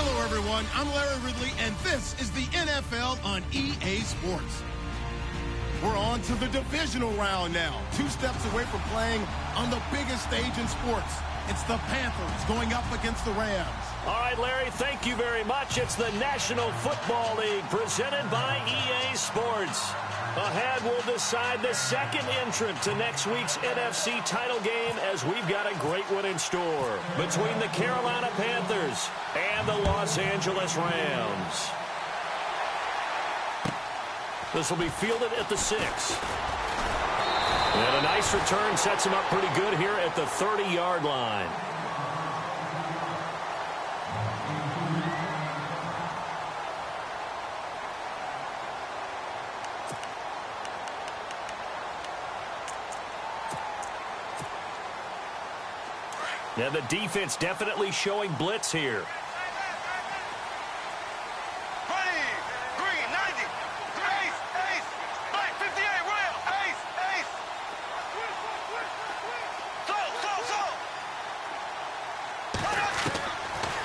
Hello, everyone. I'm Larry Ridley, and this is the NFL on EA Sports. We're on to the divisional round now. 2 steps away from playing on the biggest stage in sports. It's the Panthers going up against the Rams. All right, Larry, thank you very much. It's the National Football League presented by EA Sports. Ahead, we'll decide the second entrant to next week's NFC title game as we've got a great one in store between the Carolina Panthers and the Los Angeles Rams. This will be fielded at the 6. And a nice return sets him up pretty good here at the 30-yard line. Now the defense definitely showing blitz here.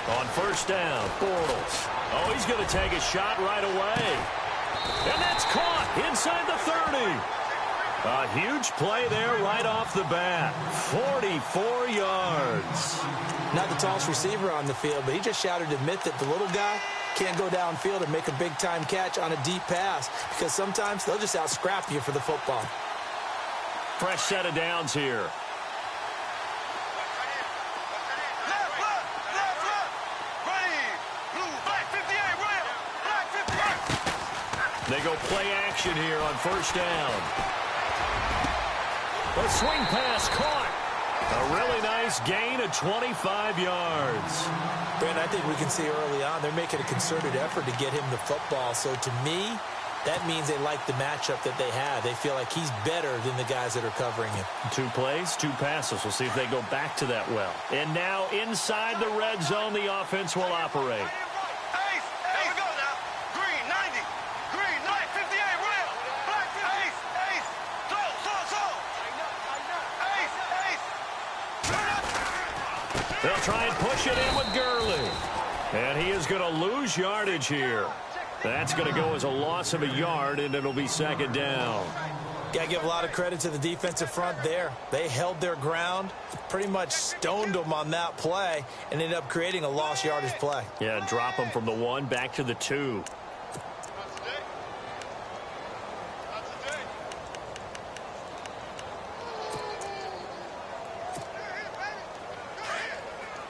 On first down, Bortles. Oh, he's going to take a shot right away. And that's caught inside the 30. A huge play there right off the bat. 44 yards. Not the tallest receiver on the field, but he just shouted to admit that the little guy can't go downfield and make a big-time catch on a deep pass because sometimes they'll just out-scrap you for the football. Fresh set of downs here. They go play action here on first down. The swing pass caught. A really nice gain of 25 yards. Brandon, I think we can see early on they're making a concerted effort to get him the football. So to me, that means they like the matchup that they have. They feel like he's better than the guys that are covering him. 2 plays, 2 passes. We'll see if they go back to that well. And now inside the red zone, the offense will operate. They'll try and push it in with Gurley. And he is going to lose yardage here. That's going to go as a loss of a yard, and it'll be second down. Got to give a lot of credit to the defensive front there. They held their ground, pretty much stoned them on that play, and ended up creating a lost yardage play. Yeah, drop them from the 1 back to the 2.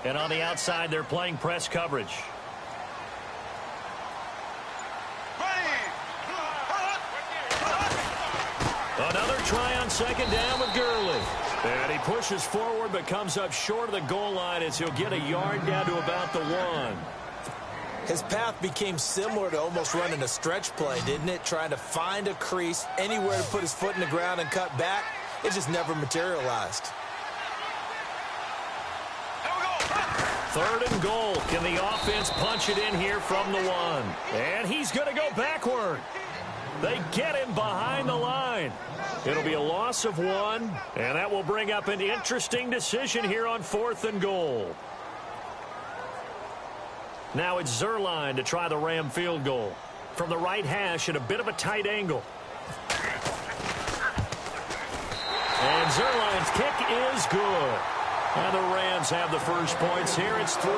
And on the outside, they're playing press coverage. Another try on second down with Gurley. And he pushes forward but comes up short of the goal line as he'll get a yard down to about the 1. His path became similar to almost running a stretch play, didn't it? Trying to find a crease, anywhere to put his foot in the ground and cut back. It just never materialized. 3rd and goal. Can the offense punch it in here from the 1? And he's going to go backward. They get him behind the line. It'll be a loss of 1, and that will bring up an interesting decision here on 4th and goal. Now it's Zerline to try the Ram field goal. From the right hash at a bit of a tight angle. And Zerline's kick is good. And the Rams have the first points here. It's 3-0.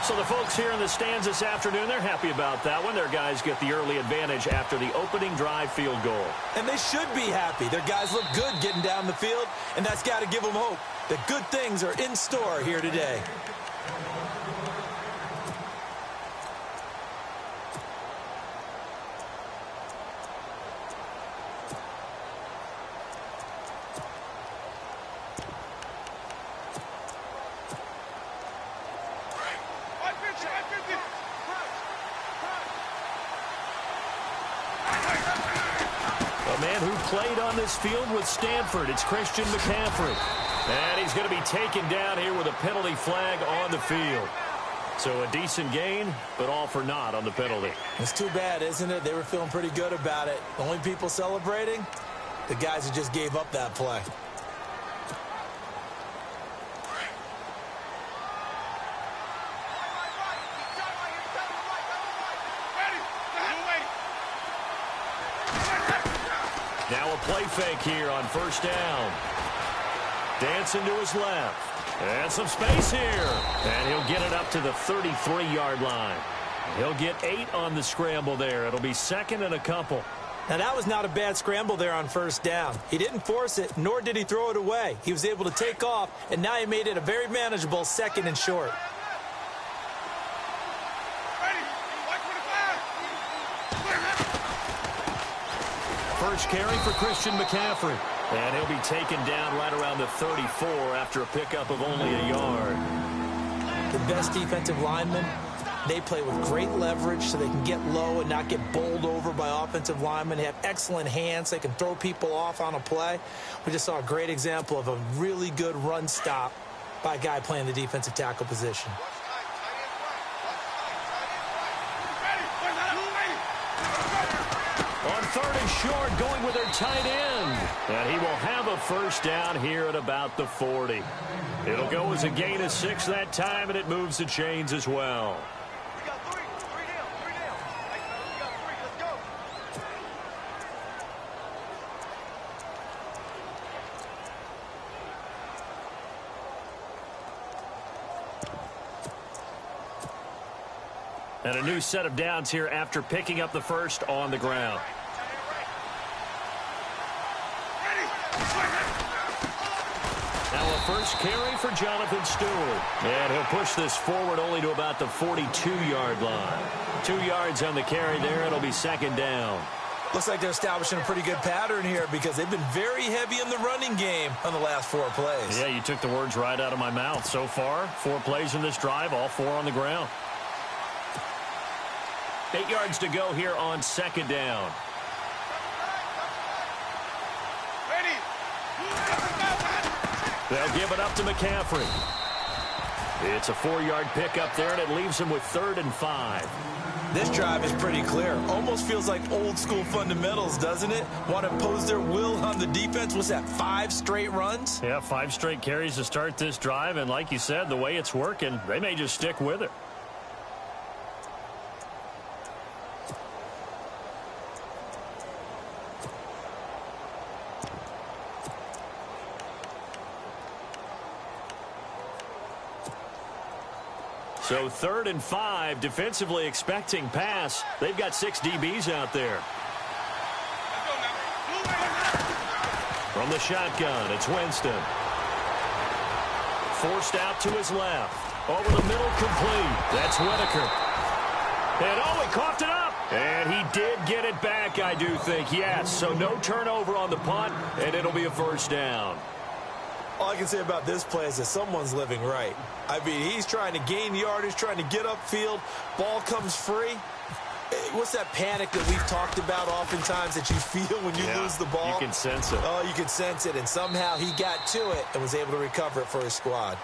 So the folks here in the stands this afternoon, they're happy about that one. Their guys get the early advantage after the opening drive field goal. And they should be happy. Their guys look good getting down the field, and that's got to give them hope that good things are in store here today. Played on this field with Stanford. It's Christian McCaffrey. And he's going to be taken down here with a penalty flag on the field. So a decent gain, but all for naught on the penalty. It's too bad, isn't it? They were feeling pretty good about it. The only people celebrating, the guys who just gave up that play. Now a play fake here on first down. Dancing to his left. And some space here. And he'll get it up to the 33-yard line. He'll get 8 on the scramble there. It'll be second and a couple. Now, that was not a bad scramble there on first down. He didn't force it, nor did he throw it away. He was able to take off, and now he made it a very manageable second and short. First carry for Christian McCaffrey. And he'll be taken down right around the 34 after a pickup of only a yard. The best defensive linemen, they play with great leverage so they can get low and not get bowled over by offensive linemen. They have excellent hands. They can throw people off on a play. We just saw a great example of a really good run stop by a guy playing the defensive tackle position. On third and short, going with their tight end. And he will have a first down here at about the 40. It'll go as a gain of 6 that time, and it moves the chains as well. And a new set of downs here after picking up the first on the ground. Now a first carry for Jonathan Stewart. And he'll push this forward only to about the 42-yard line. 2 yards on the carry there. It'll be second down. Looks like they're establishing a pretty good pattern here because they've been very heavy in the running game on the last 4 plays. Yeah, you took the words right out of my mouth. So far, 4 plays in this drive, all 4 on the ground. 8 yards to go here on second down. They'll give it up to McCaffrey. It's a 4-yard pickup there, and it leaves him with 3rd and 5. This drive is pretty clear. Almost feels like old-school fundamentals, doesn't it? Want to impose their will on the defense. Was that 5 straight runs? Yeah, 5 straight carries to start this drive, and like you said, the way it's working, they may just stick with it. So 3rd and 5, defensively expecting pass. They've got 6 DBs out there. From the shotgun, it's Winston. Forced out to his left. Over the middle, complete. That's Whitaker. And oh, he coughed it up. And he did get it back, I do think, yes. So no turnover on the punt, and it'll be a first down. All I can say about this play is that someone's living right. I mean, he's trying to gain yardage, trying to get upfield. Ball comes free. What's that panic that we've talked about oftentimes that you feel when you lose the ball? You can sense it. Oh, you can sense it. And somehow he got to it and was able to recover it for his squad.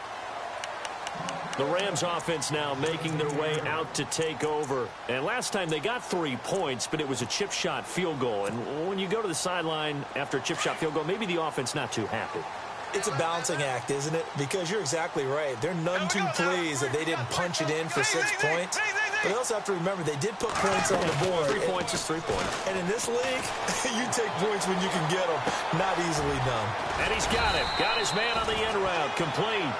The Rams offense now making their way out to take over. And last time they got 3 points, but it was a chip shot field goal. And when you go to the sideline after a chip shot field goal, maybe the offense not too happy. It's a balancing act, isn't it? Because you're exactly right. They're none too pleased that they didn't punch it in for 6 points. But they also have to remember they did put points on the board. 3 points is 3 points. And in this league, you take points when you can get them. Not easily done. And he's got it. Got his man on the end route. Complete.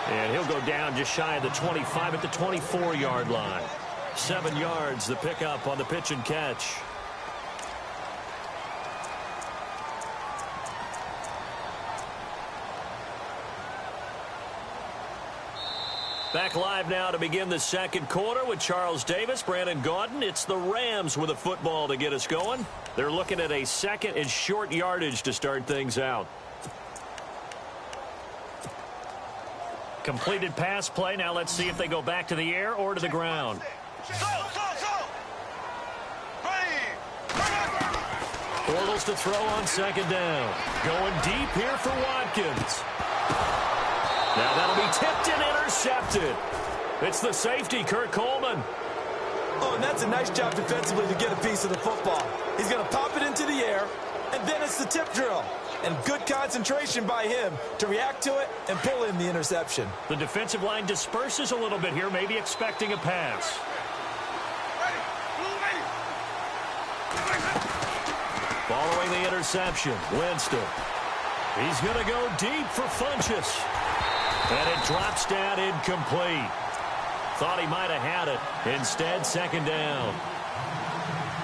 And he'll go down just shy of the 25 at the 24-yard line. 7 yards, the pickup on the pitch and catch. Back live now to begin the second quarter with Charles Davis, Brandon Gaudin. It's the Rams with a football to get us going. They're looking at a second and short yardage to start things out. Completed pass play. Now let's see if they go back to the air or to the ground. Bortles to throw on second down. Going deep here for Watkins. Now that'll be tipped and intercepted. It's the safety, Kurt Coleman. Oh, and that's a nice job defensively to get a piece of the football. He's going to pop it into the air, and then it's the tip drill. And good concentration by him to react to it and pull in the interception. The defensive line disperses a little bit here, maybe expecting a pass. Ball Following the interception, Winston. He's going to go deep for Funchess. And it drops down incomplete. Thought he might have had it. Instead, second down.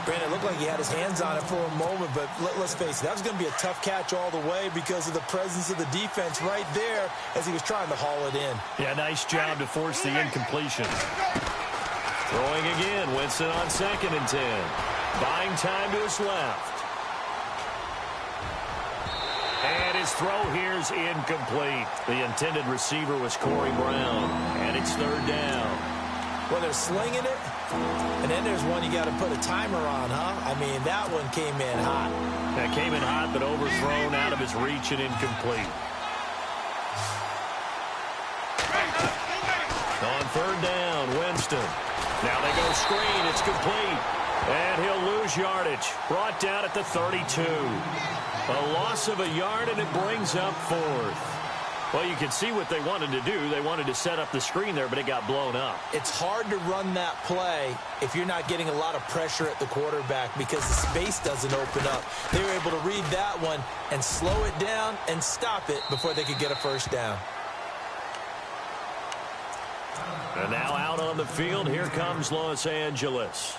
Brandon, it looked like he had his hands on it for a moment, but let's face it, that was going to be a tough catch all the way because of the presence of the defense right there as he was trying to haul it in. Yeah, nice job to force the incompletion. Throwing again, Winston on 2nd and 10. Buying time to his left. And his throw here is incomplete. The intended receiver was Corey Brown, and it's 3rd down. Well, they're slinging it, and then there's one you got to put a timer on, huh? I mean, that one came in hot. That came in hot, but overthrown out of his reach and incomplete. On 3rd down, Winston. Now they go screen. It's complete. And he'll lose yardage. Brought down at the 32. A loss of a yard, and it brings up 4th. Well, you can see what they wanted to do. They wanted to set up the screen there, but it got blown up. It's hard to run that play if you're not getting a lot of pressure at the quarterback because the space doesn't open up. They were able to read that one and slow it down and stop it before they could get a first down. And now out on the field, here comes Los Angeles.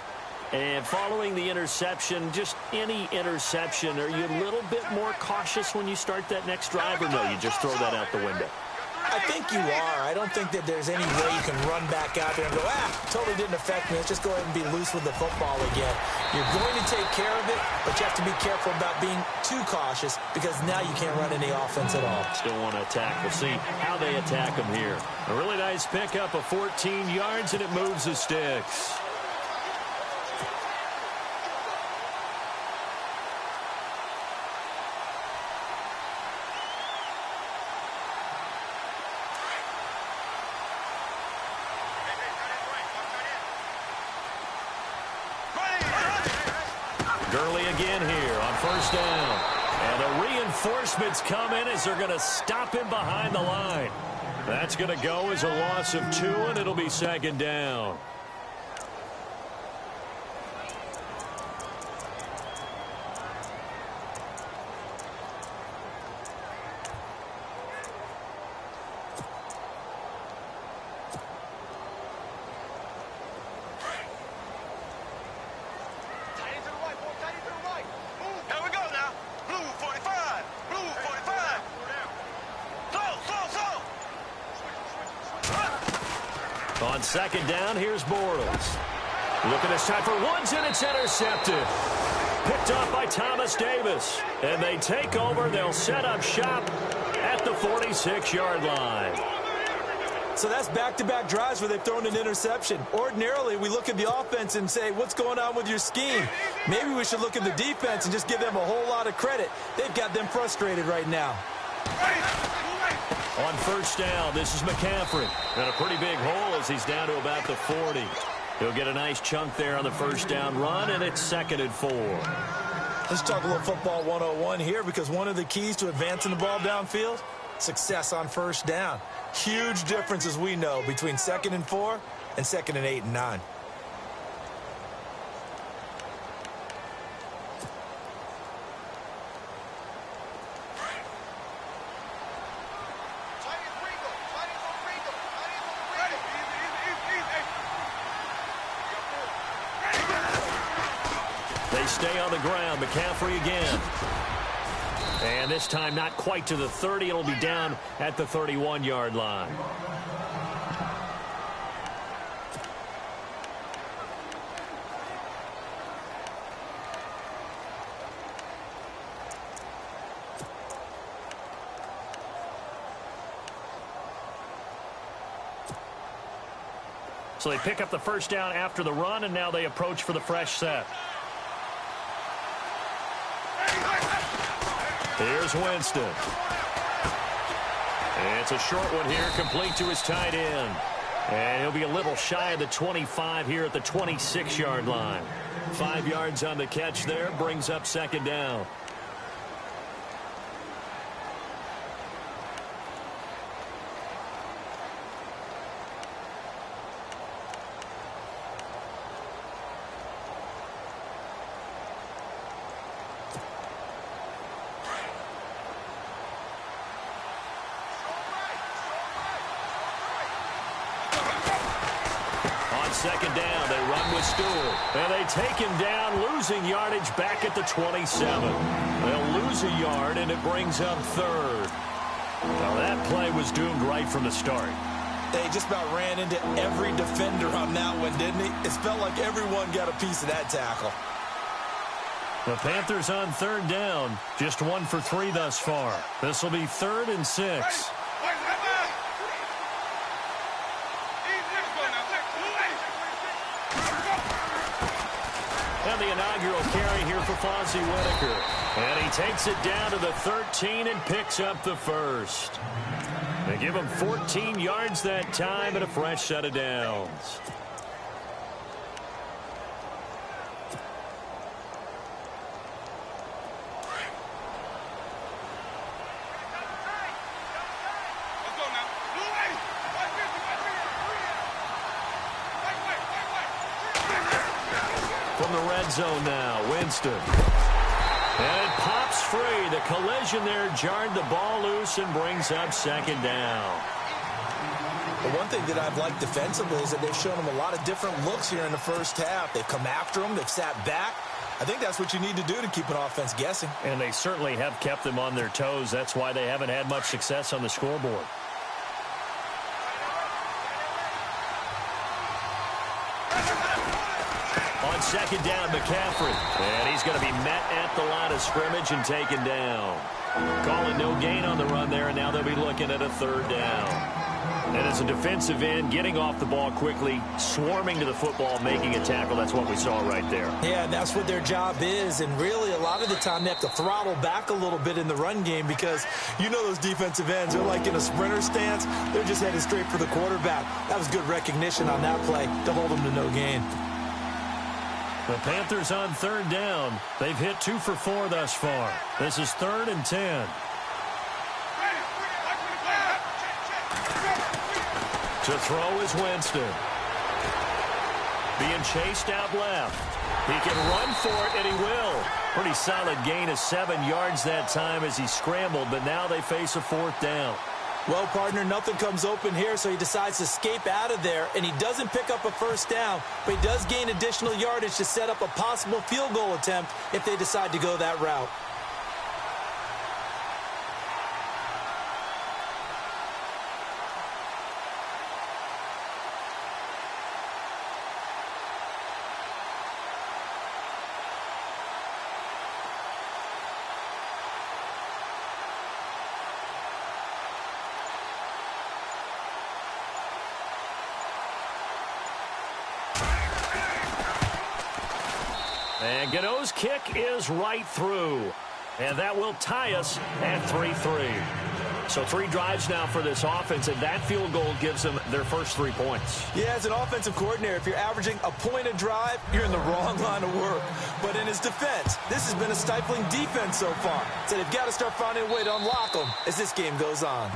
And following the interception, just any interception, are you a little bit more cautious when you start that next drive, or no, you just throw that out the window? I think you are. I don't think that there's any way you can run back out there and go, totally didn't affect me. Let's just go ahead and be loose with the football again. You're going to take care of it, but you have to be careful about being too cautious because now you can't run any offense at all. Still want to attack. We'll see how they attack them here. A really nice pickup of 14 yards, and it moves the sticks. Gurley again here on 1st down. And the reinforcements come in as they're going to stop him behind the line. That's going to go as a loss of 2, and it'll be 2nd down. On 2nd down, here's Bortles. Looking this time for Woods, and it's intercepted. Picked off by Thomas Davis. And they take over. They'll set up shop at the 46-yard line. So that's back-to-back drives where they've thrown an interception. Ordinarily, we look at the offense and say, what's going on with your scheme? Maybe we should look at the defense and just give them a whole lot of credit. They've got them frustrated right now. On 1st down, this is McCaffrey. And a pretty big hole as he's down to about the 40. He'll get a nice chunk there on the 1st down run, and it's 2nd and 4. Let's talk a little football 101 here because one of the keys to advancing the ball downfield, success on 1st down. Huge difference, as we know, between 2nd and 4 and 2nd and 8 and 9. They stay on the ground. McCaffrey again. And this time not quite to the 30. It'll be down at the 31-yard line. So they pick up the 1st down after the run, and now they approach for the fresh set. Here's Winston. It's a short one here, complete to his tight end. And he'll be a little shy of the 25 here at the 26-yard line. 5 yards on the catch there, brings up 2nd down. second down. They run with Stewart. And they take him down, losing yardage back at the 27. They'll lose a yard, and it brings up third. Now, that play was doomed right from the start. They just about ran into every defender on that one, didn't he? It felt like everyone got a piece of that tackle. The Panthers on third down. Just 1 for 3 thus far. This will be 3rd and 6. And the inaugural carry here for Fozzie Whitaker. And he takes it down to the 13 and picks up the first. They give him 14 yards that time and a fresh set of downs. From the red zone now, Winston. And it pops free. The collision there jarred the ball loose and brings up second down. The one thing that I've liked defensively is that they've shown them a lot of different looks here in the first half. They've come after them. They've sat back. I think that's what you need to do to keep an offense guessing. And they certainly have kept them on their toes. That's why they haven't had much success on the scoreboard. On second down, McCaffrey. And he's going to be met at the line of scrimmage and taken down. Calling no gain on the run there, and now they'll be looking at a 3rd down. And as a defensive end, getting off the ball quickly, swarming to the football, making a tackle, that's what we saw right there. Yeah, and that's what their job is. And really, a lot of the time, they have to throttle back a little bit in the run game because you know those defensive ends are like in a sprinter stance. They're just headed straight for the quarterback. That was good recognition on that play to hold them to no gain. The Panthers on 3rd down. They've hit 2 for 4 thus far. This is 3rd and 10. To throw is Winston. Being chased out left. He can run for it, and he will. Pretty solid gain of 7 yards that time as he scrambled, but now they face a 4th down. Well, partner, nothing comes open here, so he decides to escape out of there, and he doesn't pick up a first down, but he does gain additional yardage to set up a possible field goal attempt if they decide to go that route. And Gano's kick is right through. And that will tie us at 3-3. So 3 drives now for this offense, and that field goal gives them their first 3 points. Yeah, as an offensive coordinator, if you're averaging a point a drive, you're in the wrong line of work. But in his defense, this has been a stifling defense so far. So they've got to start finding a way to unlock them as this game goes on.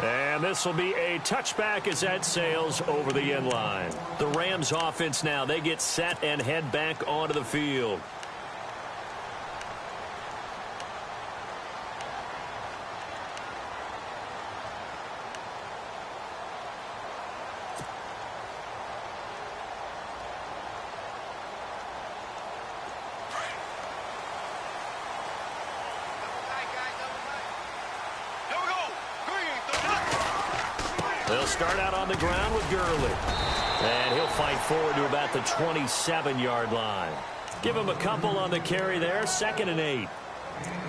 And this will be a touchback as that sails over the end line. The Rams offense now, they get set and head back onto the field. They'll start out on the ground with Gurley. And he'll fight forward to about the 27-yard line. Give him a couple on the carry there, 2nd and 8.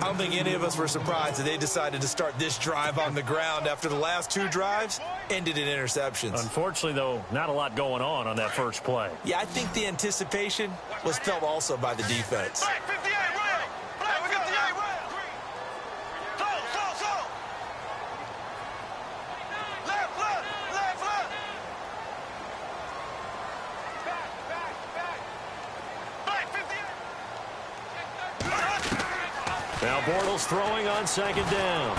I don't think any of us were surprised that they decided to start this drive on the ground after the last 2 drives ended in interceptions. Unfortunately, though, not a lot going on that first play. Yeah, I think the anticipation was felt also by the defense. Now Bortles throwing on 2nd down.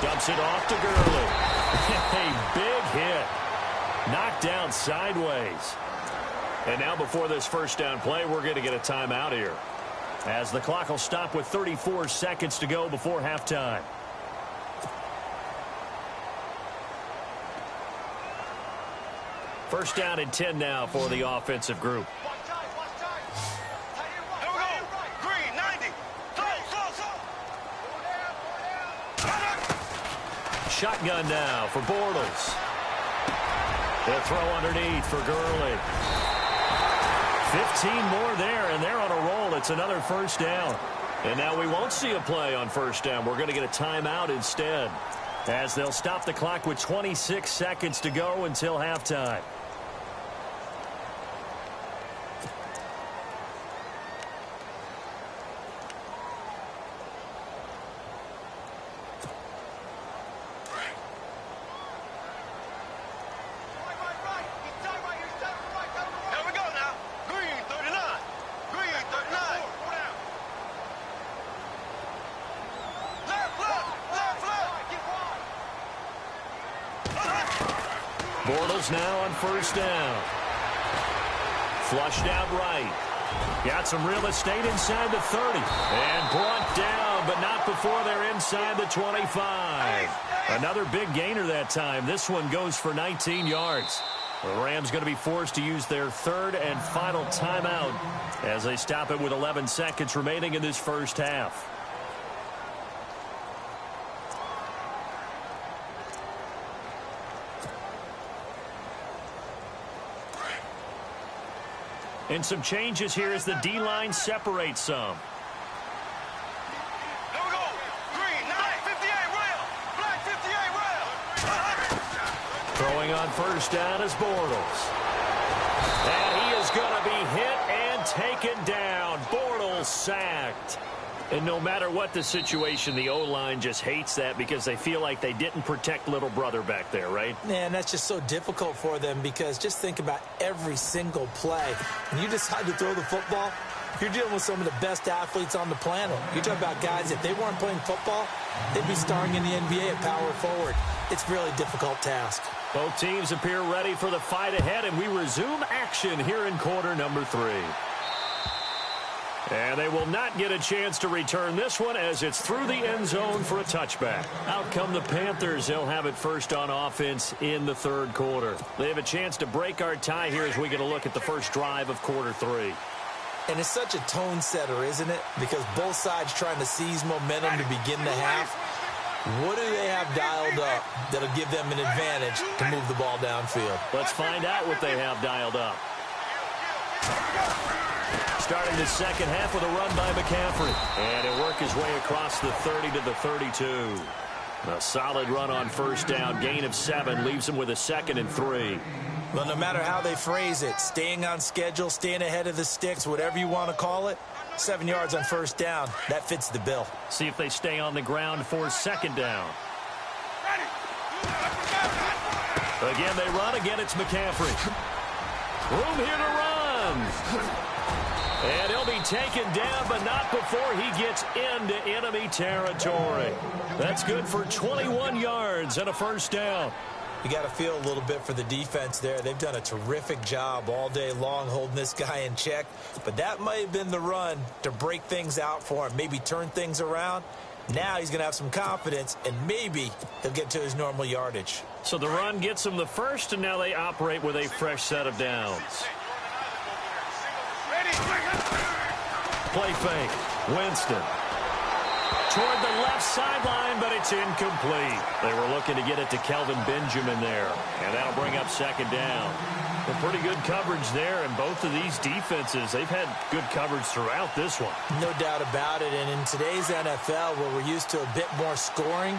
Dumps it off to Gurley. A big hit. Knocked down sideways. And now before this first down play, we're going to get a timeout here, as the clock will stop with 34 seconds to go before halftime. First down and 10 now for the offensive group. Shotgun now for Bortles. They'll throw underneath for Gurley. 15 more there, and they're on a roll. It's another first down. And now we won't see a play on first down. We're going to get a timeout instead, as they'll stop the clock with 26 seconds to go until halftime. Bortles now on first down. Flushed out right. Got some real estate inside the 30. And brought down, but not before they're inside the 25. Another big gainer that time. This one goes for 19 yards. The Rams going to be forced to use their third and final timeout as they stop it with 11 seconds remaining in this first half. And some changes here as the D-line separates some. Here we go. Green, 958 rail. Black 58 rail. Throwing on first down is Bortles. And he is going to be hit and taken down. Bortles sacked. And no matter what the situation, the O-line just hates that because they feel like they didn't protect little brother back there, right? Man, that's just so difficult for them because just think about every single play. When you decide to throw the football, you're dealing with some of the best athletes on the planet. You're talking about guys, if they weren't playing football, they'd be starring in the NBA at power forward. It's a really difficult task. Both teams appear ready for the fight ahead, and we resume action here in quarter number 3. And they will not get a chance to return this one as it's through the end zone for a touchback. Out come the Panthers. They'll have it first on offense in the third quarter. They have a chance to break our tie here as we get a look at the first drive of quarter 3. And it's such a tone setter, isn't it? Because both sides trying to seize momentum to begin the half. What do they have dialed up that'll give them an advantage to move the ball downfield? Let's find out what they have dialed up. Starting the second half with a run by McCaffrey. And he'll work his way across the 30 to the 32. A solid run on first down. Gain of 7 leaves him with a 2nd and 3. Well, no matter how they phrase it, staying on schedule, staying ahead of the sticks, whatever you want to call it, 7 yards on first down, that fits the bill. See if they stay on the ground for second down. Again, they run. Again, it's McCaffrey. Room here to run. And he'll be taken down, but not before he gets into enemy territory. That's good for 21 yards and a first down. You got to feel a little bit for the defense there. They've done a terrific job all day long holding this guy in check. But that might have been the run to break things out for him, maybe turn things around. Now he's going to have some confidence, and maybe he'll get to his normal yardage. So the run gets him the first, and now they operate with a fresh set of downs. Play fake. Winston. Toward the left sideline, but it's incomplete. They were looking to get it to Kelvin Benjamin there, and that'll bring up second down. A pretty good coverage there, and both of these defenses, they've had good coverage throughout this one. No doubt about it, and in today's NFL, where we're used to a bit more scoring,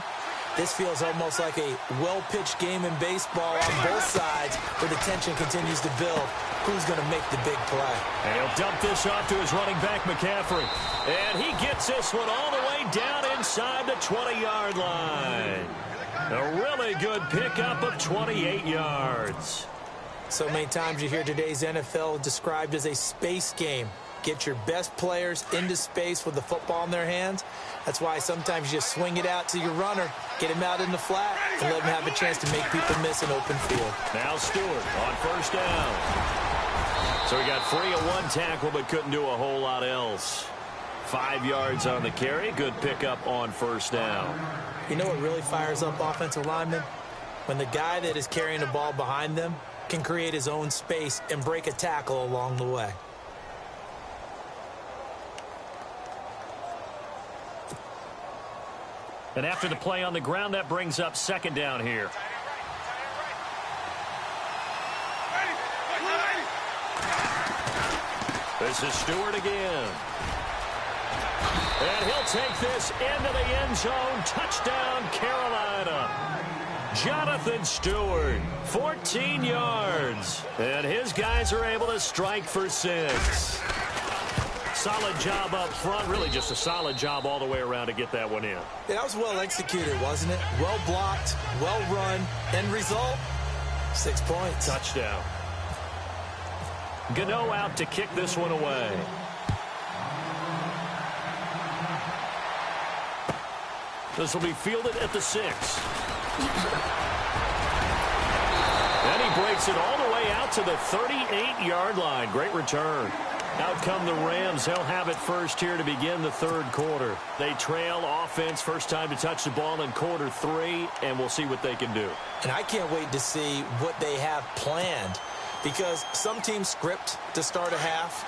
this feels almost like a well-pitched game in baseball on both sides where the tension continues to build. Who's going to make the big play? And he'll dump this off to his running back, McCaffrey. And he gets this one all the way down inside the 20-yard line. A really good pickup of 28 yards. So many times you hear today's NFL described as a space game. Get your best players into space with the football in their hands. That's why sometimes you just swing it out to your runner, get him out in the flat, and let him have a chance to make people miss an open field. Now Stewart on first down. So he got free of one tackle but couldn't do a whole lot else. 5 yards on the carry. Good pickup on first down. You know what really fires up offensive linemen? When the guy that is carrying the ball behind them can create his own space and break a tackle along the way. And after the play on the ground, that brings up second down here. This is Stewart again. And he'll take this into the end zone. Touchdown, Carolina. Jonathan Stewart, 14 yards. And his guys are able to strike for 6. Solid job up front. Really just a solid job all the way around to get that one in. Yeah, that was well executed, wasn't it? Well blocked, well run. End result, 6 points. Touchdown. Gano out to kick this one away. This will be fielded at the 6. And he breaks it all the way out to the 38-yard line. Great return. Out come the Rams. They'll have it first here to begin the third quarter. They trail offense, first time to touch the ball in quarter 3, and we'll see what they can do. And I can't wait to see what they have planned, because some teams script to start a half.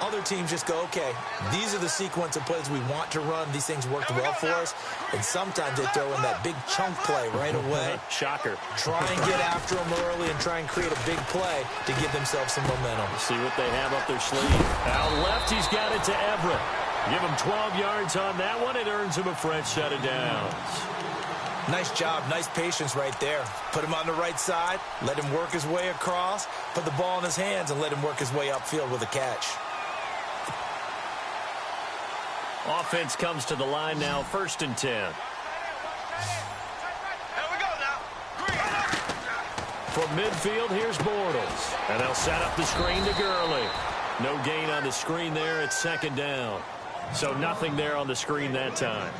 Other teams just go, okay, these are the sequence of plays we want to run. These things worked well for us. And sometimes they throw in that big chunk play right away. Shocker. Try and get after them early and try and create a big play to give themselves some momentum. See what they have up their sleeve. Out left, he's got it to Everett. Give him 12 yards on that one. It earns him a fresh set of downs. Nice job, nice patience right there. Put him on the right side, let him work his way across, put the ball in his hands, and let him work his way upfield with a catch. Offense comes to the line now, 1st and 10. Here we go now. From midfield, here's Bortles. And they'll set up the screen to Gurley. No gain on the screen there. It's 2nd down. So nothing there on the screen that time.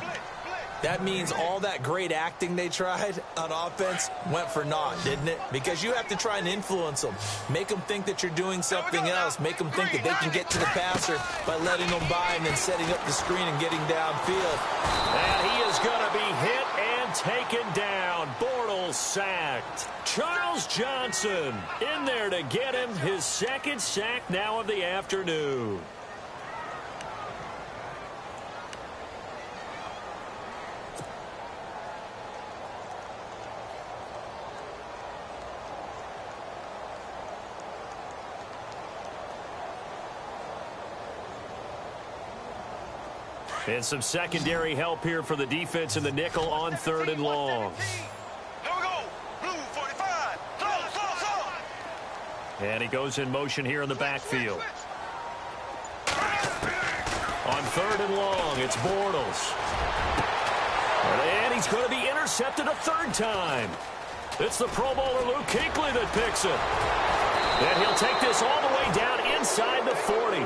That means all that great acting they tried on offense went for naught, didn't it? Because you have to try and influence them. Make them think that you're doing something else. Make them think that they can get to the passer by letting them by and then setting up the screen and getting downfield. And he is going to be hit and taken down. Bortles sacked. Charles Johnson in there to get him. His 2nd sack now of the afternoon. And some secondary help here for the defense in the nickel on 3rd and long. Here we go. Blue 45. Slow. And he goes in motion here in the backfield. On 3rd and long, it's Bortles. And he's going to be intercepted a 3rd time. It's the Pro Bowler Luke Kuechly that picks it. And he'll take this all the way down inside the 40.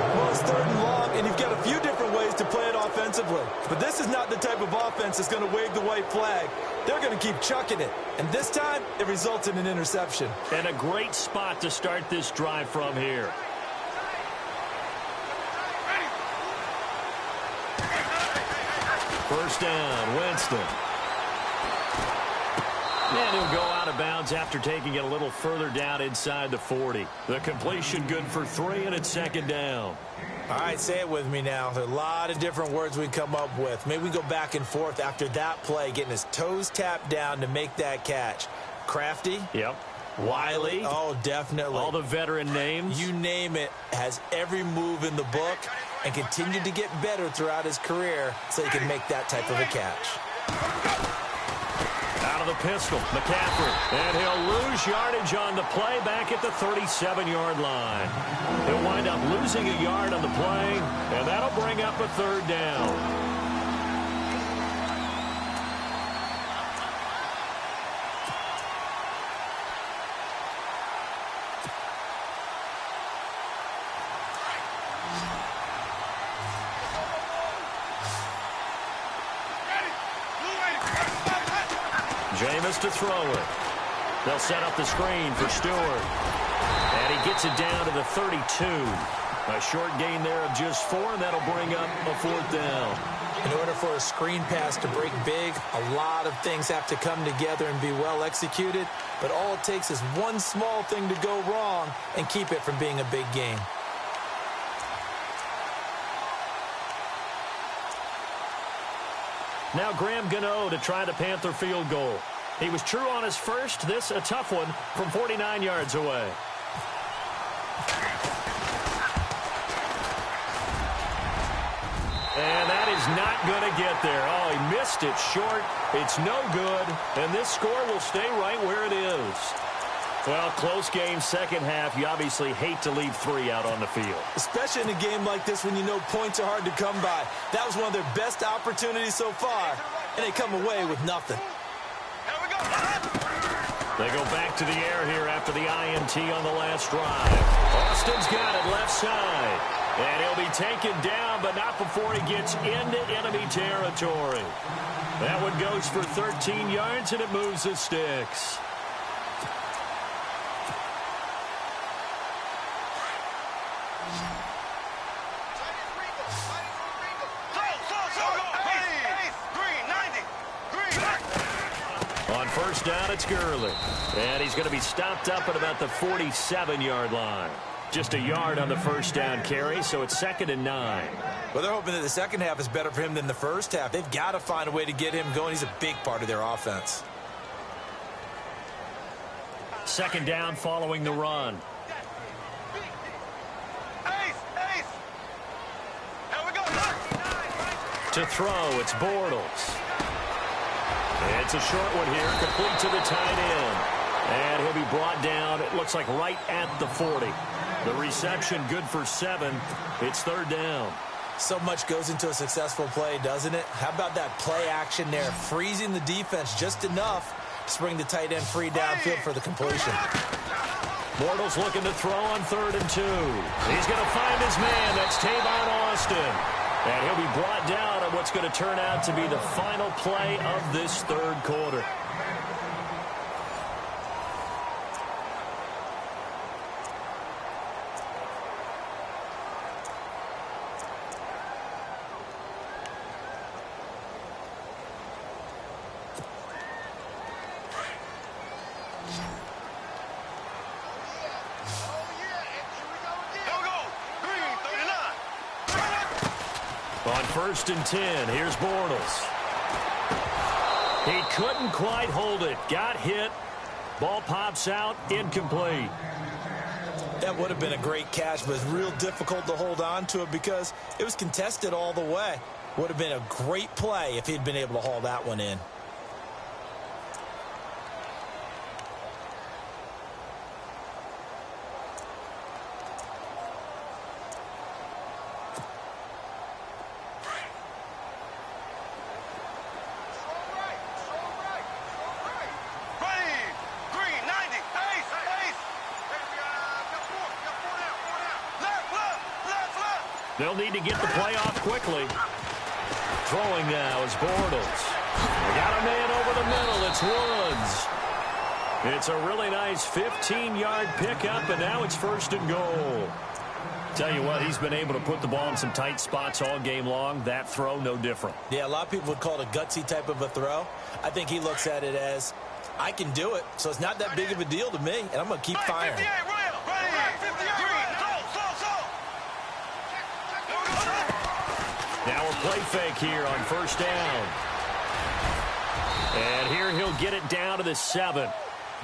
Well, it's 3rd and long, and you've got a few different ways to play it offensively. But this is not the type of offense that's going to wave the white flag. They're going to keep chucking it. And this time, it results in an interception. And a great spot to start this drive from here. First down, Winston. And he'll go out of bounds after taking it a little further down inside the 40. The completion good for 3, and it's 2nd down. All right, say it with me now. There are a lot of different words we come up with. Maybe we go back and forth after that play, getting his toes tapped down to make that catch. Crafty? Yep. Wiley? Oh, definitely. All the veteran names? You name it. Has every move in the book and continued to get better throughout his career so he can make that type of a catch. Out of the pistol, McCaffrey. And he'll lose yardage on the play back at the 37-yard line. He'll wind up losing a yard on the play, and that'll bring up a 3rd down. Jameis to throw it. They'll set up the screen for Stewart. And he gets it down to the 32. A short gain there of just 4, and that'll bring up a 4th down. In order for a screen pass to break big, a lot of things have to come together and be well executed, but all it takes is one small thing to go wrong and keep it from being a big game. Now Graham Gano to try the Panther field goal. He was true on his first. This a tough one from 49 yards away. And that is not going to get there. Oh, he missed it short. It's no good. And this score will stay right where it is. Well, close game, second half. You obviously hate to leave 3 out on the field. Especially in a game like this when you know points are hard to come by. That was one of their best opportunities so far, and they come away with nothing. Here we go. They go back to the air here after the INT on the last drive. Austin's got it left side. And he'll be taken down, but not before he gets into enemy territory. That one goes for 13 yards, and it moves the sticks. On first down, it's Gurley. And he's going to be stopped up at about the 47-yard line. Just a yard on the first down carry, so it's 2nd and 9. Well, they're hoping that the second half is better for him than the first half. They've got to find a way to get him going. He's a big part of their offense. 2nd down following the run. To throw, it's Bortles. It's a short one here, complete to the tight end. And he'll be brought down, it looks like right at the 40. The reception good for 7. It's 3rd down. So much goes into a successful play, doesn't it? How about that play action there? Freezing the defense just enough to bring the tight end free downfield for the completion. Bortles looking to throw on 3rd and 2. He's going to find his man. That's Tavon Austin. And he'll be brought down on what's going to turn out to be the final play of this 3rd quarter. On 1st and 10, here's Bortles. He couldn't quite hold it. Got hit. Ball pops out, incomplete. That would have been a great catch, but it's real difficult to hold on to it because it was contested all the way. Would have been a great play if he'd been able to haul that one in. They'll need to get the play off quickly. Throwing now is Bortles. They got a man over the middle. It's Woods. It's a really nice 15-yard pickup, and now it's 1st and goal. Tell you what, he's been able to put the ball in some tight spots all game long. That throw, no different. Yeah, a lot of people would call it a gutsy type of a throw. I think he looks at it as, I can do it, so it's not that big of a deal to me, and I'm going to keep firing. Now a play fake here on 1st down. And here he'll get it down to the 7.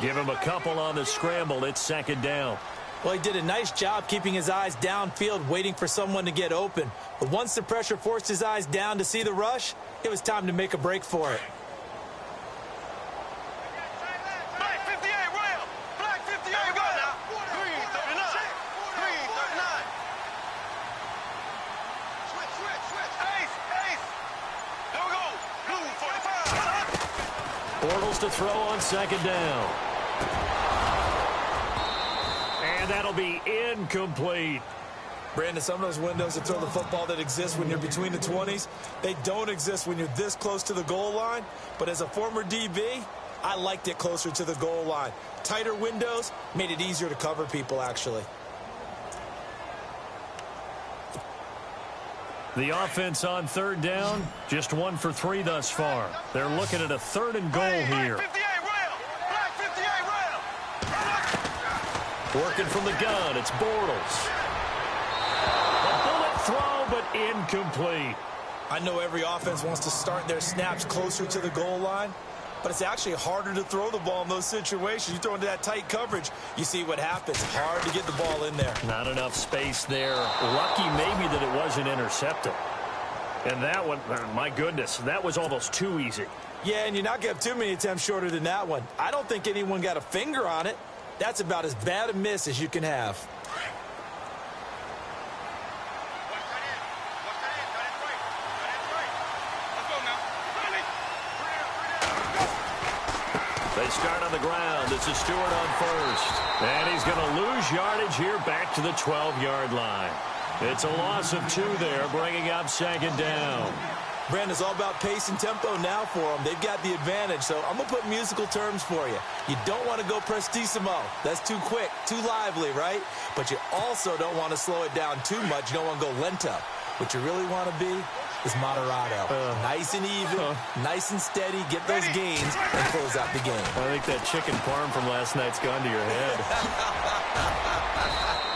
Give him a couple on the scramble. It's 2nd down. Well, he did a nice job keeping his eyes downfield, waiting for someone to get open. But once the pressure forced his eyes down to see the rush, it was time to make a break for it. Bortles to throw on 2nd down. And that'll be incomplete. Brandon, some of those windows to throw the football that exist when you're between the 20s, they don't exist when you're this close to the goal line. But as a former DB, I liked it closer to the goal line. Tighter windows made it easier to cover people, actually. The offense on third down, just 1 for 3 thus far. They're looking at a 3rd and goal here. Working from the gun, it's Bortles. A bullet throw, but incomplete. I know every offense wants to start their snaps closer to the goal line, but it's actually harder to throw the ball in those situations. You throw into that tight coverage, you see what happens. Hard to get the ball in there. Not enough space there. Lucky maybe that it wasn't intercepted. And that one, my goodness, that was almost too easy. Yeah, and you're not going to have too many attempts shorter than that one. I don't think anyone got a finger on it. That's about as bad a miss as you can have. They start on the ground. This is Stewart on first. And he's going to lose yardage here back to the 12-yard line. It's a loss of 2 there, bringing up 2nd down. Brandon, it's all about pace and tempo now for them. They've got the advantage, so I'm going to put musical terms for you. You don't want to go prestissimo. That's too quick, too lively, right? But you also don't want to slow it down too much. You don't want to go lento. What you really want to be is moderato. Nice and even, nice and steady, get those gains, and close out the game. I think that chicken parm from last night's gone to your head.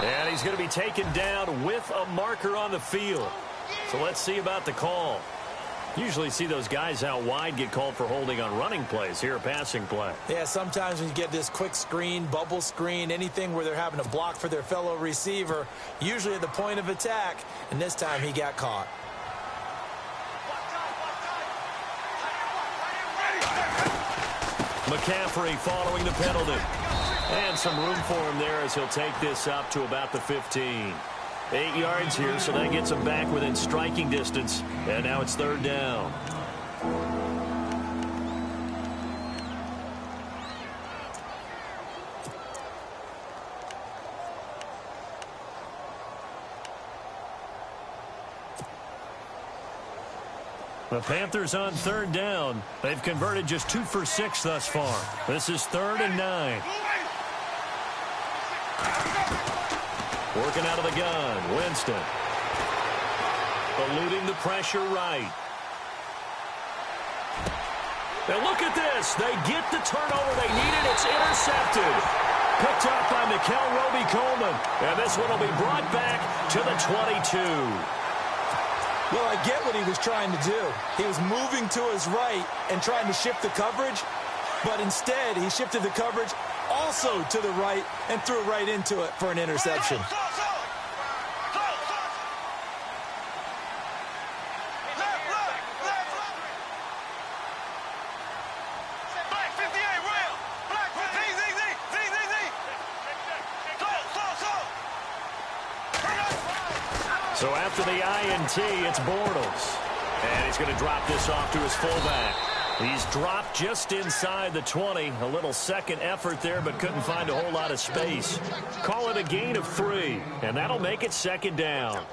And he's going to be taken down with a marker on the field. So let's see about the call. Usually see those guys out wide get called for holding on running plays. Here, a passing play. Yeah, sometimes when you get this quick screen, bubble screen, anything where they're having to block for their fellow receiver, usually at the point of attack, and this time he got caught. McCaffrey following the penalty. And some room for him there as he'll take this up to about the 15. 8 yards here, so that gets him back within striking distance. And now it's 3rd down. The Panthers on 3rd down. They've converted just 2 for 6 thus far. This is 3rd and 9. Working out of the gun, Winston. Eluding the pressure right. And look at this. They get the turnover they needed. It's intercepted. Picked up by Mikel Roby-Coleman. And this one will be brought back to the 22. Well, I get what he was trying to do. He was moving to his right and trying to shift the coverage. But instead, he shifted the coverage also to the right and threw right into it for an interception. So after the INT, it's Bortles. And he's going to drop this off to his fullback. He's dropped just inside the 20. A little second effort there, but couldn't find a whole lot of space. Call it a gain of 3, and that'll make it 2nd down.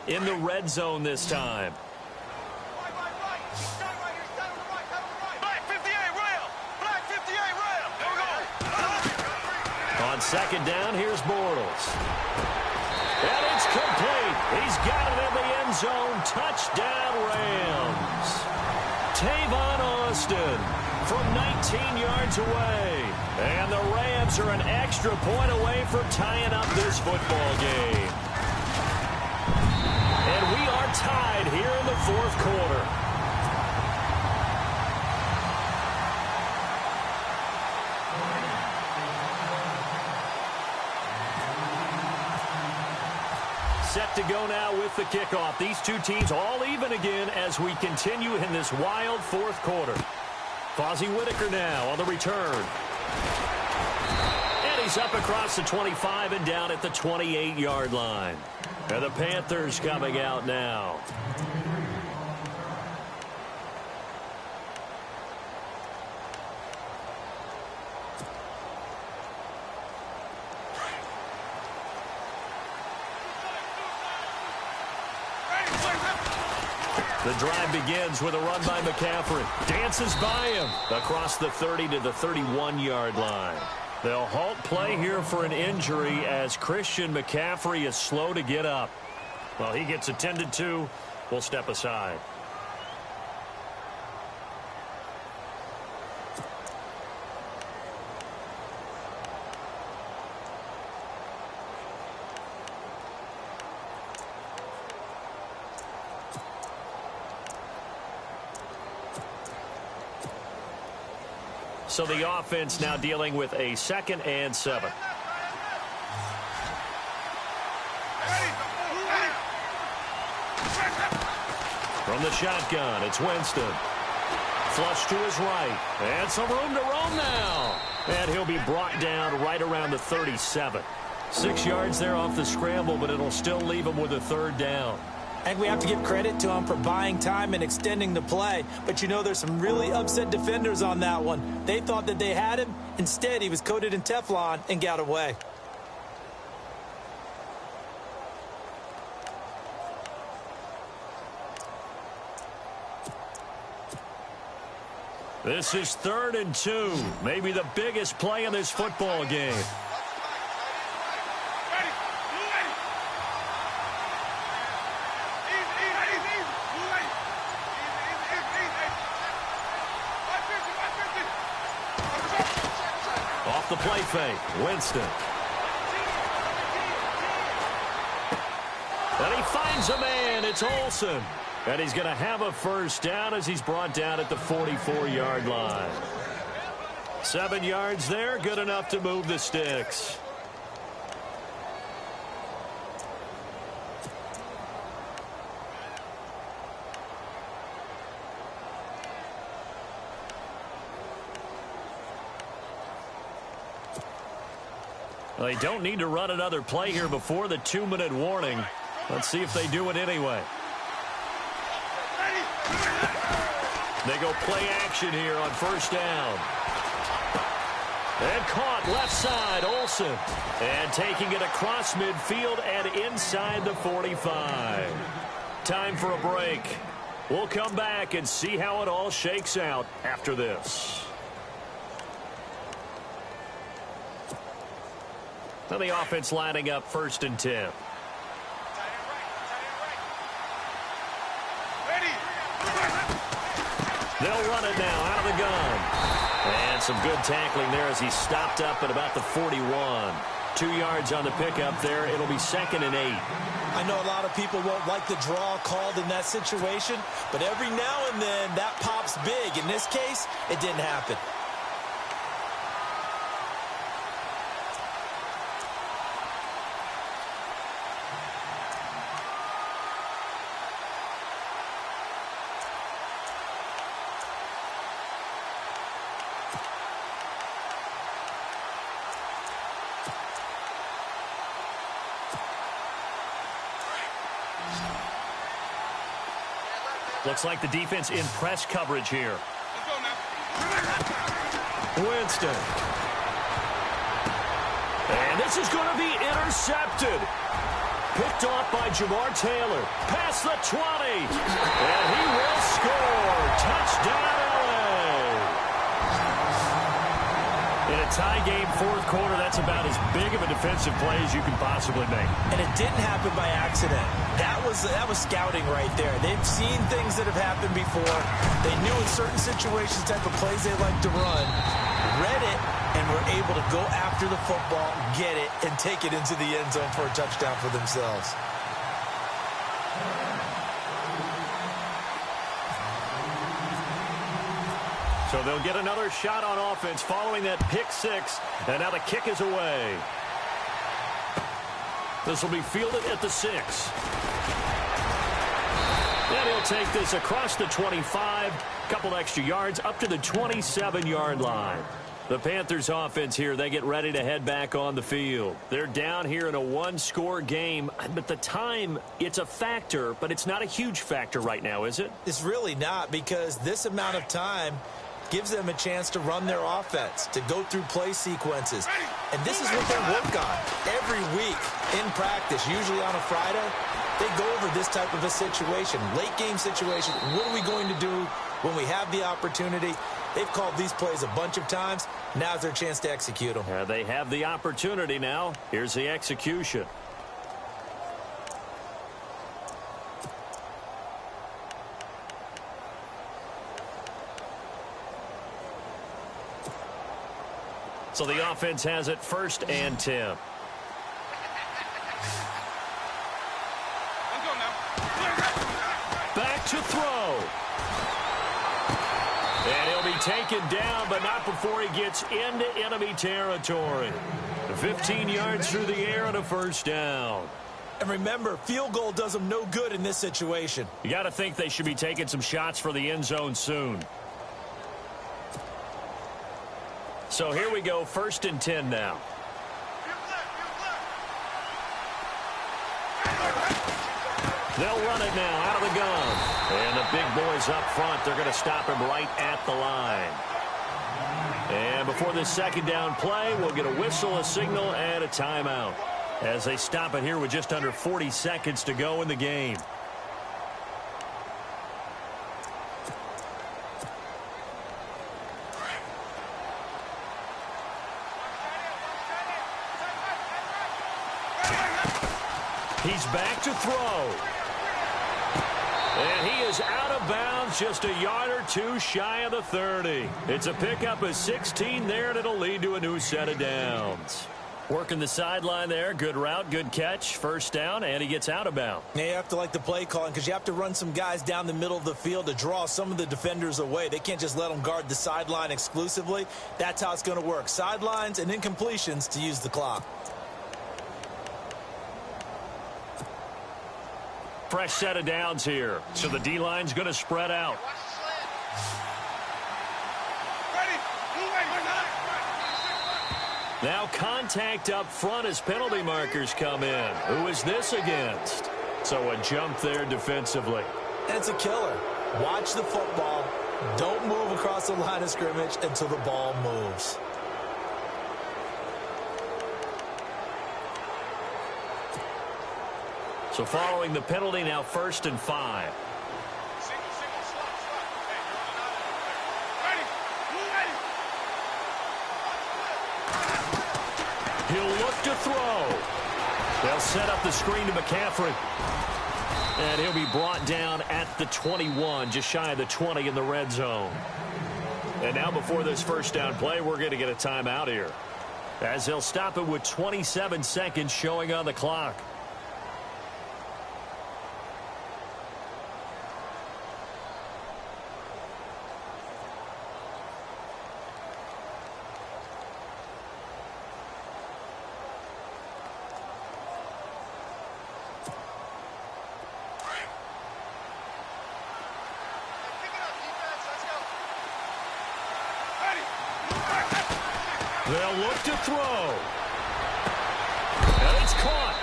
In the red zone this time. On 2nd down, here's Bortles. And it's complete. He's got it in the end zone. Touchdown, Rams. Tavon Austin from 19 yards away. And the Rams are an extra point away from tying up this football game. And we are tied here in the 4th quarter. Set to go now with the kickoff. These two teams all even again as we continue in this wild 4th quarter. Fozzie Whitaker now on the return. And he's up across the 25 and down at the 28-yard line. And the Panthers coming out now. The drive begins with a run by McCaffrey. Dances by him across the 30 to the 31-yard line. They'll halt play here for an injury as Christian McCaffrey is slow to get up. Well, he gets attended to. We'll step aside. So the offense now dealing with a 2nd and 7. From the shotgun, it's Winston. Flush to his right. And some room to roam now. And he'll be brought down right around the 37. 6 yards there off the scramble, but it'll still leave him with a 3rd down. And we have to give credit to him for buying time and extending the play. But, you know, there's some really upset defenders on that one. They thought that they had him. Instead, he was coated in Teflon and got away. This is 3rd and 2. Maybe the biggest play in this football game. Off the play fake, Winston. And he finds a man. It's Olsen. And he's going to have a 1st down as he's brought down at the 44-yard line. 7 yards there, good enough to move the sticks. Well, they don't need to run another play here before the 2-minute warning. Let's see if they do it anyway. They go play action here on 1st down. And caught left side, Olsen. And taking it across midfield and inside the 45. Time for a break. We'll come back and see how it all shakes out after this. Now the offense lining up 1st and 10. They'll run it now out of the gun. And some good tackling there as he stopped up at about the 41. 2 yards on the pickup there. It'll be 2nd and 8. I know a lot of people won't like the draw called in that situation, but every now and then that pops big. In this case, it didn't happen. Looks like the defense in press coverage here. Winston. And this is going to be intercepted. Picked off by Jamar Taylor. Past the 20. And he will score. Touchdown, LA. In a tie game, 4th quarter, that's about as big of a defensive play as you can possibly make. And it didn't happen by accident. That was scouting right there. They've seen things that have happened before. They knew in certain situations type of plays they like to run, read it, and were able to go after the football, get it, and take it into the end zone for a touchdown for themselves. So they'll get another shot on offense following that pick 6, and now the kick is away. This will be fielded at the 6. And he'll take this across the 25, couple extra yards up to the 27-yard line. The Panthers offense here, they get ready to head back on the field. They're down here in a 1-score game, but the time, it's a factor, but it's not a huge factor right now, is it? It's really not, because this amount of time gives them a chance to run their offense, to go through play sequences. And this is what they work on every week in practice, usually on a Friday. They go over this type of a situation, late game situation. What are we going to do when we have the opportunity? They've called these plays a bunch of times. Now's their chance to execute them. They have the opportunity now. Here's the execution. So the offense has it 1st and 10. Back to throw. And he'll be taken down, but not before he gets into enemy territory. 15 yards through the air and a 1st down. And remember, field goal does them no good in this situation. You got to think they should be taking some shots for the end zone soon. So here we go, 1st and 10 now. They'll run it now out of the gun. And the big boys up front, they're going to stop him right at the line. And before this 2nd down play, we'll get a whistle, a signal, and a timeout as they stop it here with just under 40 seconds to go in the game. He's back to throw. And he is out of bounds, just a yard or two shy of the 30. It's a pickup of 16 there, and it'll lead to a new set of downs. Working the sideline there. Good route, good catch. 1st down, and he gets out of bounds. Yeah, you have to like the play calling because you have to run some guys down the middle of the field to draw some of the defenders away. They can't just let them guard the sideline exclusively. That's how it's going to work. Sidelines and incompletions to use the clock. Fresh set of downs here. So the D-line's going to spread out. Now contact up front as penalty markers come in. Who is this against? So a jump there defensively. It's a killer. Watch the football. Don't move across the line of scrimmage until the ball moves. So following the penalty, now 1st and 5. He'll look to throw. They'll set up the screen to McCaffrey. And he'll be brought down at the 21, just shy of the 20 in the red zone. And now before this 1st down play, we're going to get a timeout here, as they'll stop it with 27 seconds showing on the clock. They'll look to throw. And it's caught.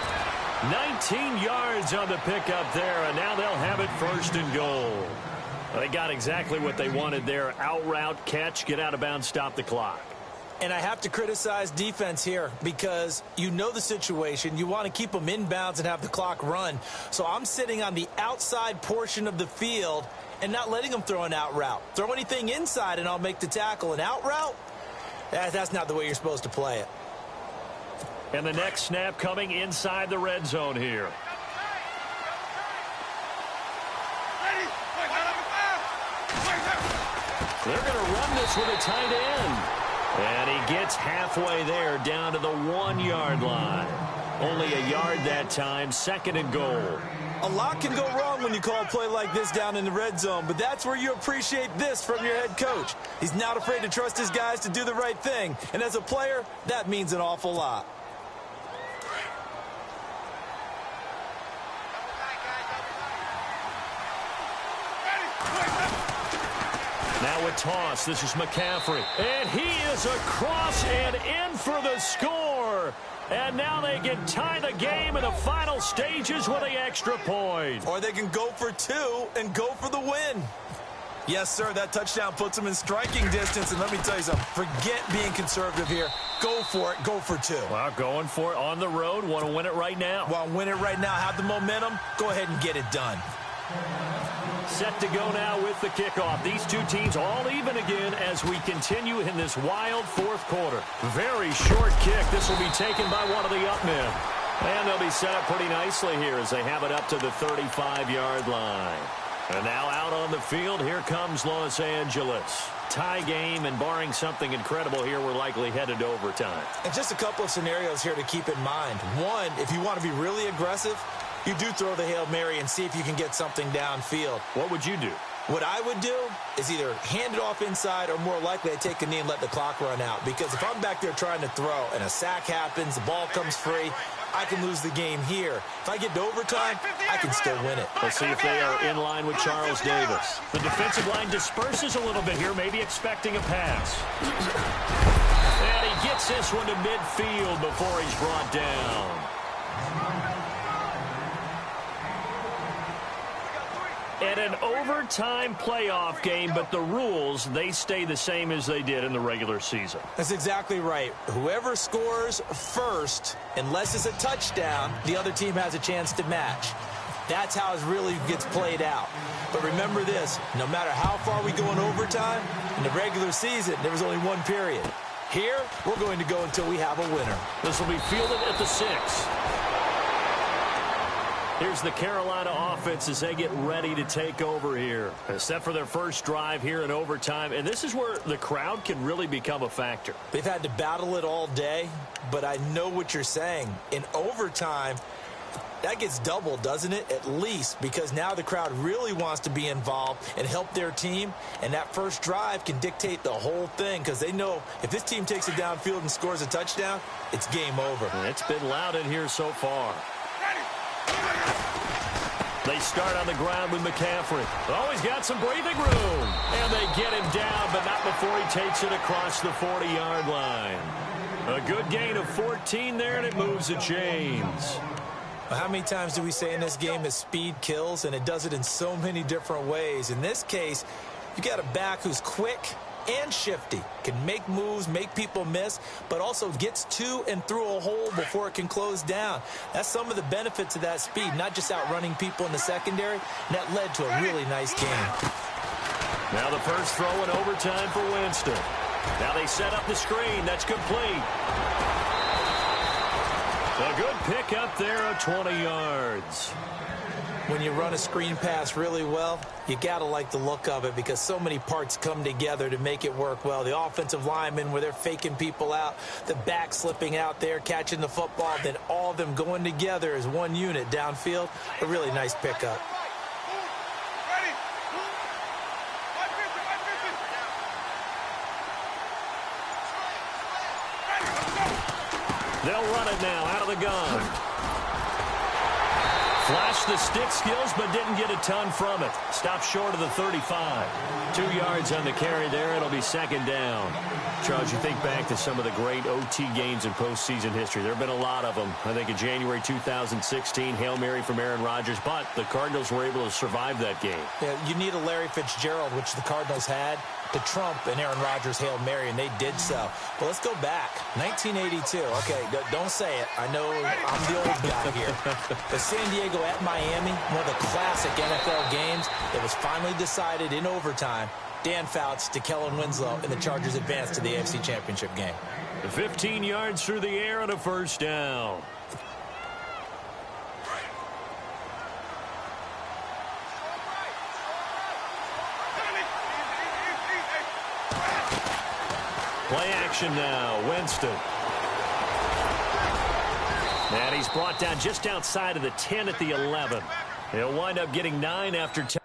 19 yards on the pickup there, and now they'll have it 1st and goal. They got exactly what they wanted there. Out route, catch, get out of bounds, stop the clock. And I have to criticize defense here because you know the situation. You want to keep them in bounds and have the clock run. So I'm sitting on the outside portion of the field and not letting them throw an out route. Throw anything inside and I'll make the tackle. An out route? That's not the way you're supposed to play it. And the next snap coming inside the red zone here. They're going to run this with a tight end. And he gets halfway there, down to the 1-yard line. Only a yard that time, 2nd and goal. A lot can go wrong when you call a play like this down in the red zone, but that's where you appreciate this from your head coach. He's not afraid to trust his guys to do the right thing, and as a player, that means an awful lot. Now a toss. This is McCaffrey. And he is across and in for the score. And now they can tie the game in the final stages with the extra point. Or they can go for 2 and go for the win. Yes, sir. That touchdown puts them in striking distance. And let me tell you something. Forget being conservative here. Go for it. Go for 2. Well, going for it on the road. Want to win it right now. Want to win it right now. Have the momentum. Go ahead and get it done. Set to go now with the kickoff. These two teams all even again as we continue in this wild fourth quarter. Very short kick. This will be taken by one of the up men. And they'll be set up pretty nicely here as they have it up to the 35-yard line. And now out on the field, here comes Los Angeles. Tie game, and barring something incredible here, we're likely headed to overtime. And just a couple of scenarios here to keep in mind. One, if you want to be really aggressive, you do throw the Hail Mary and see if you can get something downfield. What would you do? What I would do is either hand it off inside or more likely I take a knee and let the clock run out. Because if I'm back there trying to throw and a sack happens, the ball comes free, I can lose the game here. If I get to overtime, I can still win it. Let's see if they are in line with Charles Davis. The defensive line disperses a little bit here, maybe expecting a pass. And he gets this one to midfield before he's brought down. And an overtime playoff game, but the rules, they stay the same as they did in the regular season. That's exactly right. Whoever scores first, unless it's a touchdown, the other team has a chance to match. That's how it really gets played out. But remember this, no matter how far we go in overtime, in the regular season, there was only one period. Here, we're going to go until we have a winner. This will be fielded at the 6. Here's the Carolina offense as they get ready to take over here. Set for their first drive here in overtime. And this is where the crowd can really become a factor. They've had to battle it all day, but I know what you're saying. In overtime, that gets doubled, doesn't it? At least, because now the crowd really wants to be involved and help their team. And that first drive can dictate the whole thing because they know if this team takes it downfield and scores a touchdown, it's game over. And it's been loud in here so far. They start on the ground with McCaffrey. Oh, he's got some breathing room. And they get him down, but not before he takes it across the 40-yard line. A good gain of 14 there, and it moves the chains. Well, how many times do we say in this game that speed kills, and it does it in so many different ways? In this case, you got a back who's quick and shifty, can make moves, make people miss, but also gets to and through a hole before it can close down. That's some of the benefits of that speed, not just outrunning people in the secondary, and that led to a really nice game. Now the first throw in overtime for Winston. Now they set up the screen. That's complete. A good pick up there of 20 yards. When you run a screen pass really well, you got to like the look of it because so many parts come together to make it work well. The offensive linemen where they're faking people out, the back slipping out there, catching the football, then all of them going together as one unit downfield. A really nice pickup. They'll run it now out of the gun. Flashed the stick skills, but didn't get a ton from it. Stopped short of the 35. 2 yards on the carry there. It'll be second down. Charles, you think back to some of the great OT games in postseason history. There have been a lot of them. I think in January 2016, Hail Mary from Aaron Rodgers, but the Cardinals were able to survive that game. Yeah, you need a Larry Fitzgerald, which the Cardinals had, to trump an Aaron Rodgers Hail Mary, and they did so. But let's go back. 1982. Okay, don't say it. I know I'm the old guy here. But San Diego at Miami, one of the classic NFL games that was finally decided in overtime. Dan Fouts to Kellen Winslow, and the Chargers advanced to the AFC Championship game. 15 yards through the air and a first down. Play action now. Winston. And he's brought down just outside of the 10 at the 11. He'll wind up getting 9 after 10.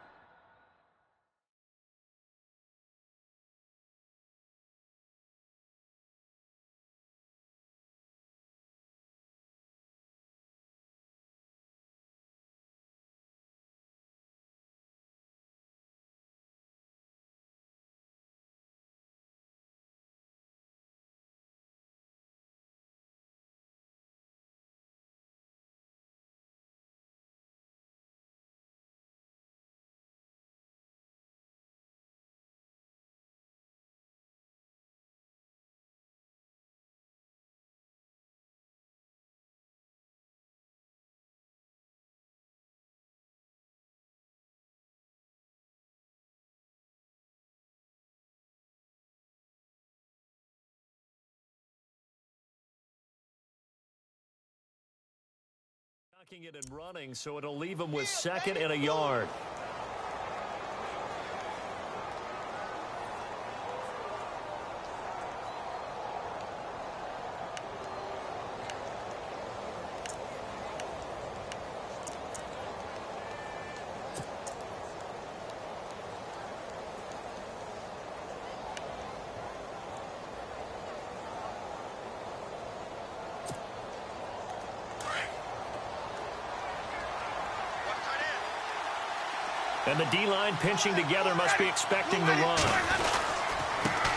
blocking it and running, so it'll leave him with 2nd and a yard. And the D-line pinching together must be expecting the run.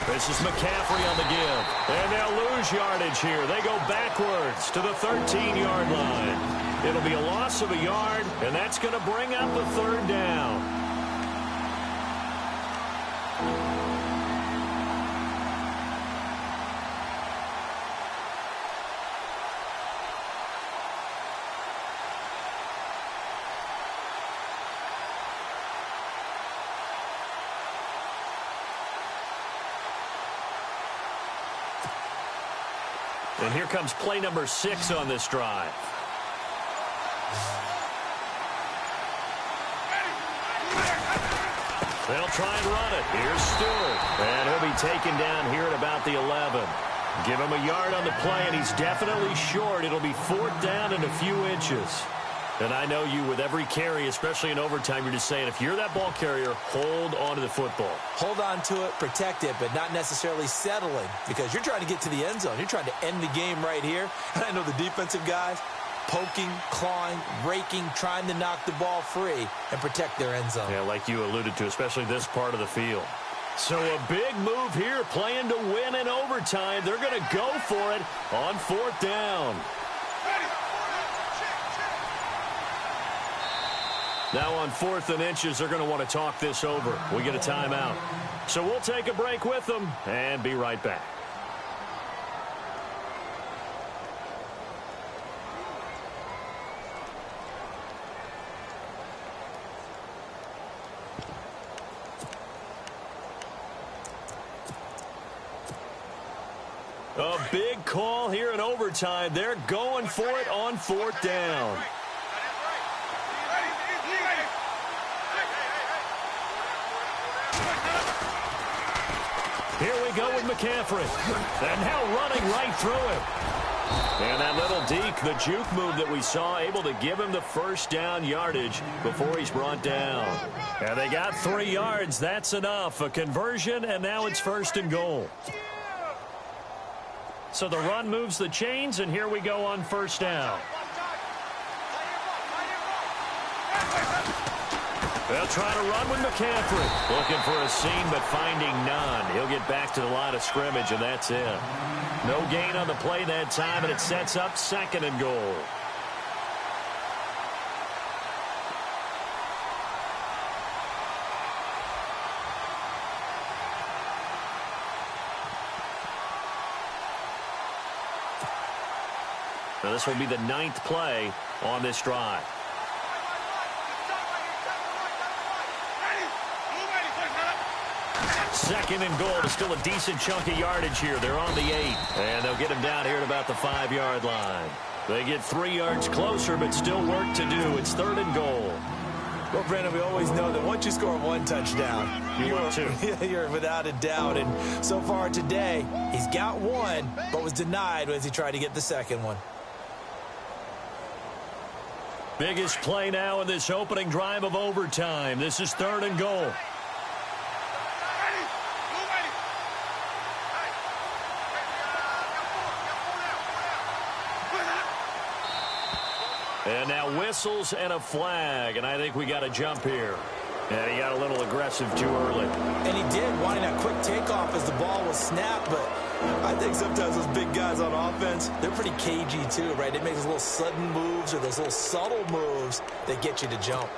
This is McCaffrey on the give. And they'll lose yardage here. They go backwards to the 13-yard line. It'll be a loss of a yard, and that's going to bring up a 3rd down. And here comes play number 6 on this drive. They'll try and run it. Here's Stewart. And he'll be taken down here at about the 11. Give him a yard on the play, and he's definitely short. It'll be 4th down and a few inches. And I know you, with every carry, especially in overtime, you're just saying, if you're that ball carrier, hold on to the football. Hold on to it, protect it, but not necessarily settling, because you're trying to get to the end zone. You're trying to end the game right here. And I know the defensive guys poking, clawing, raking, trying to knock the ball free and protect their end zone. Yeah, like you alluded to, especially this part of the field. So a big move here, playing to win in overtime. They're going to go for it on 4th down. Now on 4th and inches, they're going to want to talk this over. We get a timeout. So we'll take a break with them and be right back. A big call here in overtime. They're going for it on 4th down. Here we go with McCaffrey. And now running right through him. And that little deke, the juke move that we saw, able to give him the 1st down yardage before he's brought down. And they got 3 yards. That's enough. A conversion, and now it's 1st and goal. So the run moves the chains, and here we go on 1st down. They'll try to run with McCaffrey. Looking for a seam, but finding none. He'll get back to the line of scrimmage, and that's it. No gain on the play that time, and it sets up 2nd and goal. Now this will be the 9th play on this drive. Second and goal. It's still a decent chunk of yardage here. They're on the 8. And they'll get him down here at about the 5-yard line. They get 3 yards closer, but still work to do. It's 3rd and goal. Well, Brandon, we always know that once you score 1 touchdown, you're without a doubt. And so far today, he's got 1, but was denied as he tried to get the 2nd one. Biggest play now in this opening drive of overtime. This is 3rd and goal. And now whistles and a flag, and I think we got a jump here. And he got a little aggressive too early. And he did, wanting that quick takeoff as the ball was snapped, but I think sometimes those big guys on offense, they're pretty cagey too, right? They make those little sudden moves or those little subtle moves that get you to jump.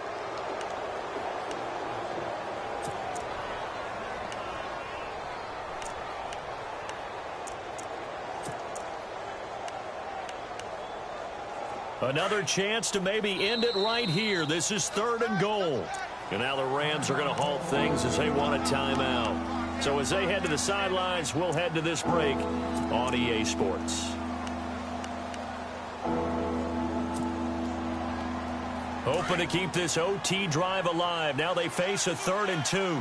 Another chance to maybe end it right here. This is 3rd and goal. And now the Rams are going to halt things as they want a timeout. So as they head to the sidelines, we'll head to this break on EA Sports. hoping to keep this OT drive alive. Now they face a 3rd and 2.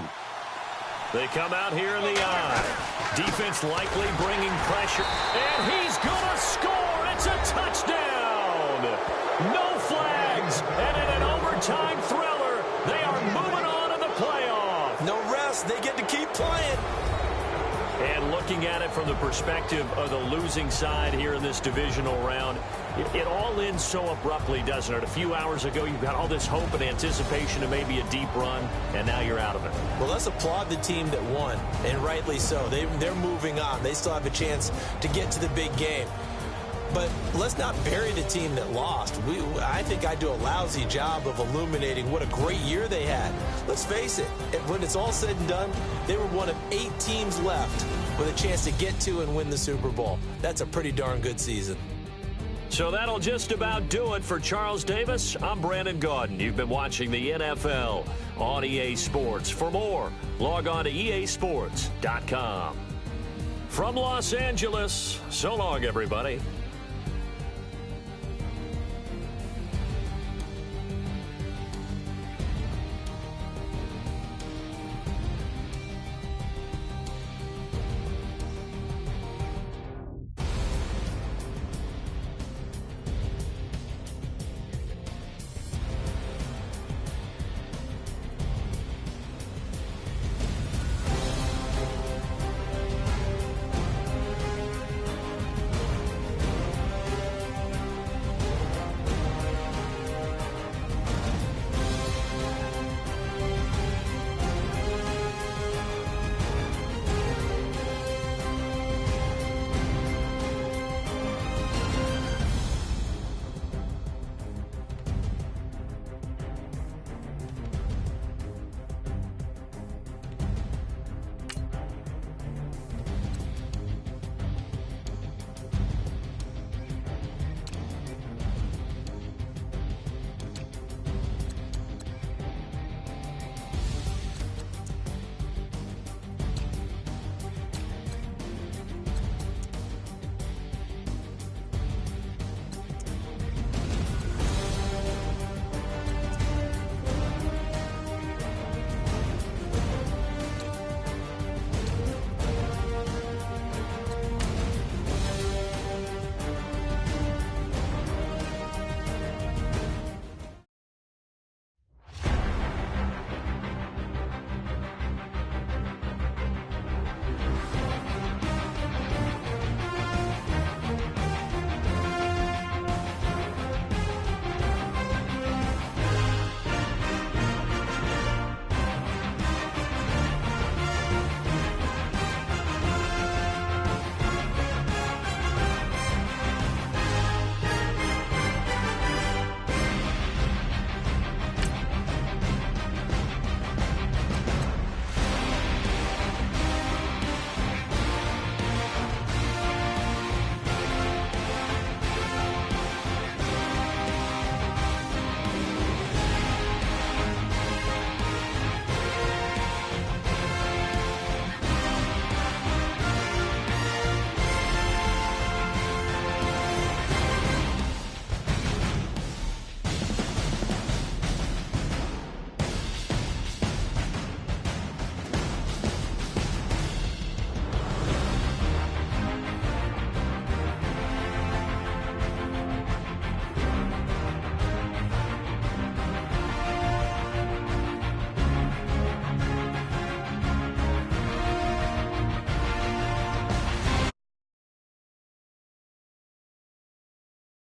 They come out here in the eye. Defense likely bringing pressure. And he's going to score. It's a touchdown. No flags. And in an overtime thriller, they are moving on to the playoff. No rest. They get to keep playing. And looking at it from the perspective of the losing side here in this divisional round, it all ends so abruptly, doesn't it? A few hours ago, you've got all this hope and anticipation of maybe a deep run, and now you're out of it. Well, let's applaud the team that won, and rightly so. They're moving on. They still have a chance to get to the big game. But let's not bury the team that lost. I think I do a lousy job of illuminating what a great year they had. Let's face it, when it's all said and done, they were one of 8 teams left with a chance to get to and win the Super Bowl. That's a pretty darn good season. So that'll just about do it for Charles Davis. I'm Brandon Gaudin. You've been watching the NFL on EA Sports. For more, log on to easports.com. From Los Angeles, so long, everybody.